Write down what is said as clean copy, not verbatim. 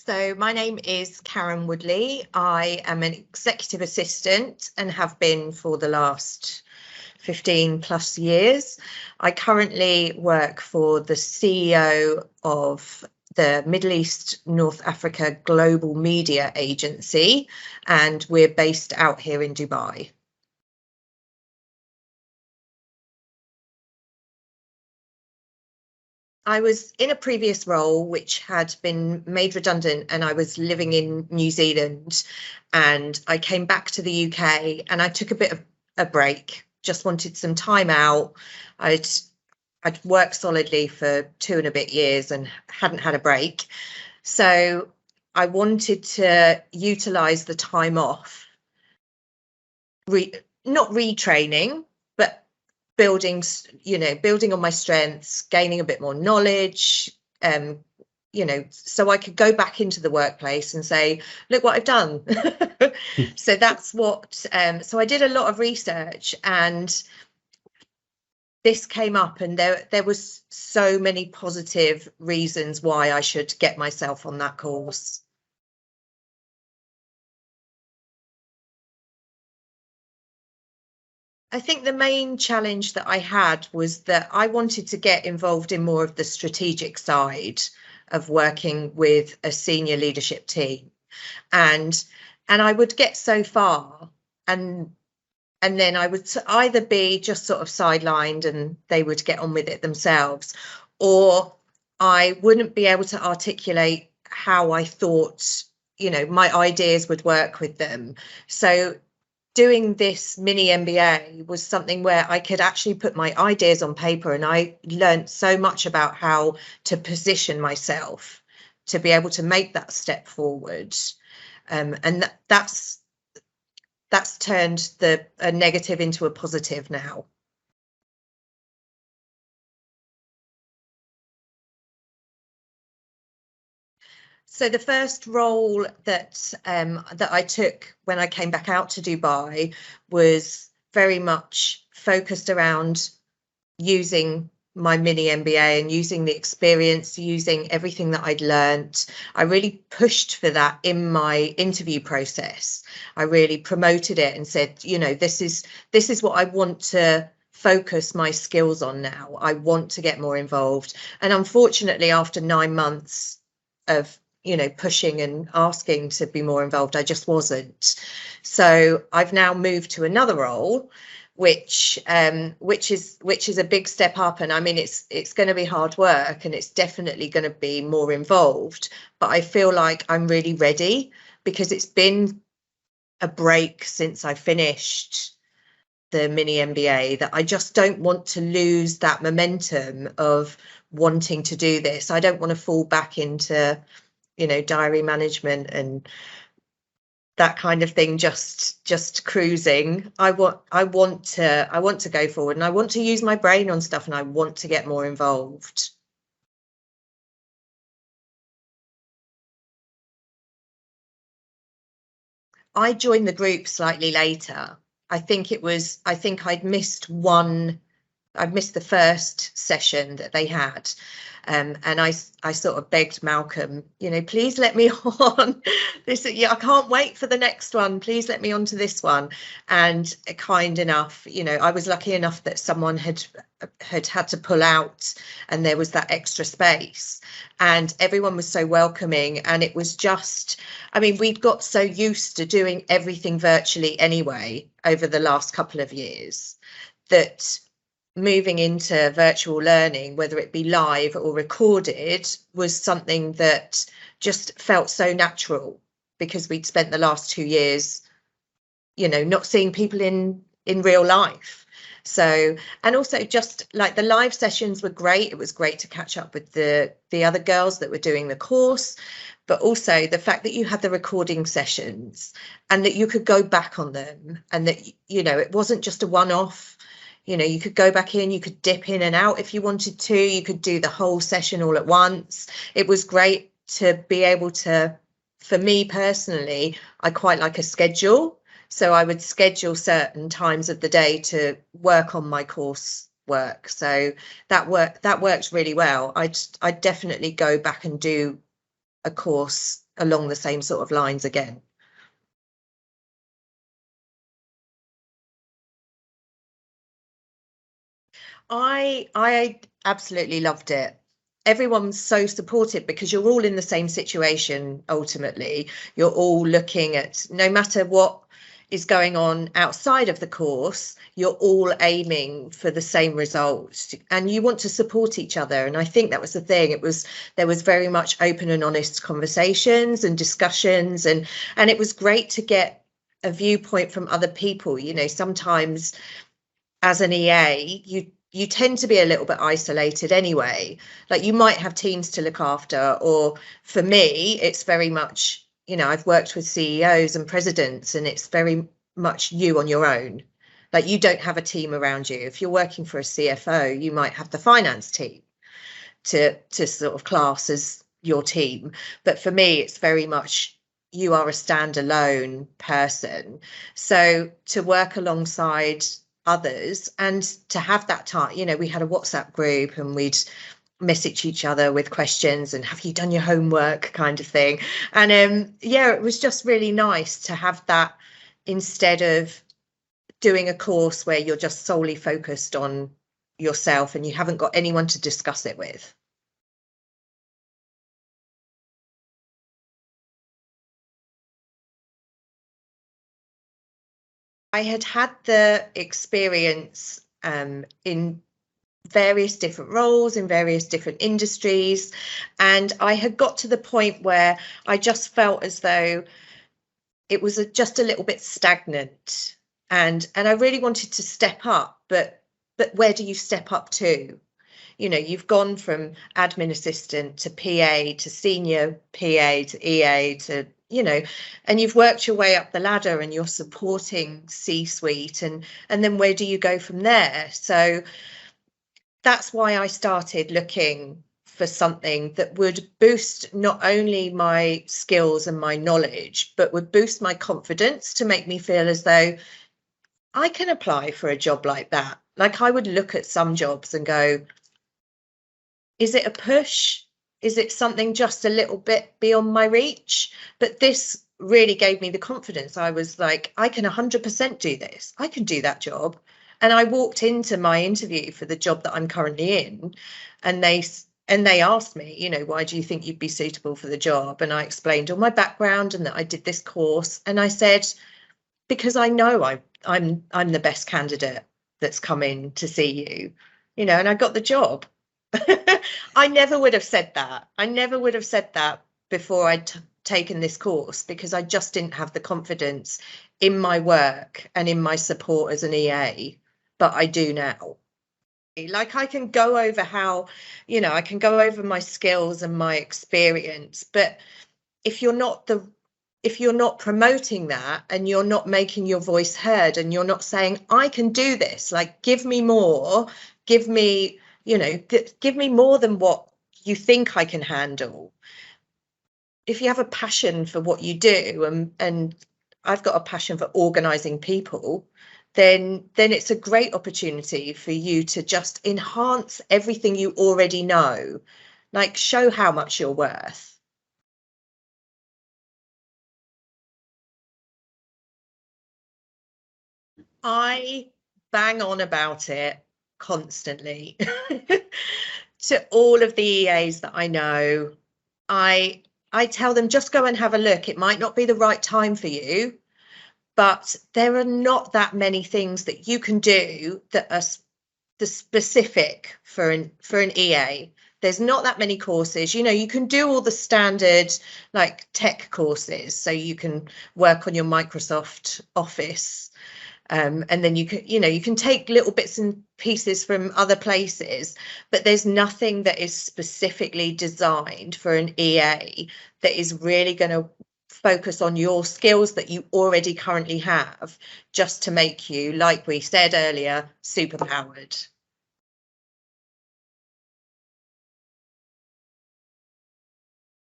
So my name is Karen Woodley. I am an executive assistant and have been for the last 15 plus years. I currently work for the CEO of the Middle East North Africa Global Media Agency, and we're based out here in Dubai. I was in a previous role which had been made redundant, and I was living in New Zealand, and I came back to the UK and I took a bit of a break, just wanted some time out. I'd worked solidly for 2 and a bit years and hadn't had a break. So I wanted to utilize the time off, not retraining, but building on my strengths, gaining a bit more knowledge, so I could go back into the workplace and say, look what I've done. So that's what, so I did a lot of research, and this came up, and there was so many positive reasons why I should get myself on that course. I think the main challenge that I had was that I wanted to get involved in more of the strategic side of working with a senior leadership team, and I would get so far, and then I would either be just sort of sidelined and they would get on with it themselves, or I wouldn't be able to articulate how I thought, my ideas would work with them. So doing this mini MBA was something where I could actually put my ideas on paper, and I learned so much about how to position myself to be able to make that step forward. And that's turned a negative into a positive now. So the first role that I took when I came back out to Dubai was very much focused around using my mini MBA and using the experience, using everything that I'd learnt. I really pushed for that in my interview process. I really promoted it and said, this is what I want to focus my skills on now. I want to get more involved. And unfortunately, after 9 months of pushing and asking to be more involved, I just wasn't. So I've now moved to another role, which is a big step up, and I mean it's going to be hard work, and it's definitely going to be more involved, but I feel like I'm really ready, because it's been a break since I finished the mini MBA, that I just don't want to lose that momentum of wanting to do this. I don't want to fall back into diary management and that kind of thing, just cruising. I want to go forward, and I want to use my brain on stuff, and I want to get more involved. I joined the group slightly later. I think I'd missed the first session that they had. And I sort of begged Malcolm, please let me on this. I can't wait for the next one. Please let me on to this one. And kind enough, I was lucky enough that someone had to pull out, and there was that extra space, and everyone was so welcoming. And it was just, we'd got so used to doing everything virtually anyway over the last couple of years, that moving into virtual learning, whether it be live or recorded, was something that just felt so natural, because we'd spent the last 2 years, not seeing people in real life. So, and also just like the live sessions were great. It was great to catch up with the other girls that were doing the course, but also the fact that you had the recording sessions and that you could go back on them, and that, it wasn't just a one-off. You could go back in, you could dip in and out if you wanted to, you could do the whole session all at once. It was great to be able to, for me personally, I quite like a schedule. So I would schedule certain times of the day to work on my course work. So that worked really well. I'd definitely go back and do a course along the same sort of lines again. I absolutely loved it. Everyone's so supportive because you're all in the same situation. Ultimately, you're all looking at, no matter what is going on outside of the course, you're all aiming for the same results, and you want to support each other. And I think that was the thing. There was very much open and honest conversations and discussions, and it was great to get a viewpoint from other people. You know, sometimes as an EA, you tend to be a little bit isolated anyway. Like, you might have teams to look after, or for me, it's very much, you know, I've worked with CEOs and presidents, and it's very much you on your own. Like, you don't have a team around you. If you're working for a CFO, you might have the finance team to sort of class as your team. But for me, it's very much you are a standalone person. So to work alongside others and to have that time, you know, we had a WhatsApp group and we'd message each other with questions and have you done your homework kind of thing. And yeah, it was just really nice to have that, instead of doing a course where you're just solely focused on yourself and you haven't got anyone to discuss it with. I had had the experience in various different roles in various different industries, and I had got to the point where I just felt as though it was just a little bit stagnant, and I really wanted to step up, but where do you step up to? You know, you've gone from admin assistant to PA to senior PA to EA to, you know, and you've worked your way up the ladder and you're supporting C-suite, and then where do you go from there? So that's why I started looking for something that would boost not only my skills and my knowledge, but would boost my confidence to make me feel as though I can apply for a job like that. Like, I would look at some jobs and go, is it a push? Is it something just a little bit beyond my reach? But this really gave me the confidence. I was like, I can 100% do this. I can do that job. And I walked into my interview for the job that I'm currently in, and they asked me, you know, why do you think you'd be suitable for the job? And I explained all my background and that I did this course. And I said, because I know I'm the best candidate that's come in to see you, you know, and I got the job. I never would have said that. I never would have said that before I'd taken this course, because I just didn't have the confidence in my work and in my support as an EA, but I do now. Like, I can go over how, you know, I can go over my skills and my experience, but if you're not promoting that, and you're not making your voice heard, and you're not saying, I can do this, like, give me more, give me, you know, give me more than what you think I can handle. If you have a passion for what you do, and I've got a passion for organising people, then it's a great opportunity for you to just enhance everything you already know, like, show how much you're worth. I bang on about it constantly to all of the EAs that I know. I tell them, just go and have a look. It might not be the right time for you, but there are not that many things that you can do that are the specific for an EA. There's not that many courses. You know, you can do all the standard, like, tech courses, so you can work on your Microsoft Office. And then you can take little bits and pieces from other places, but there's nothing that is specifically designed for an EA that is really going to focus on your skills that you already currently have, just to make you, like we said earlier, superpowered.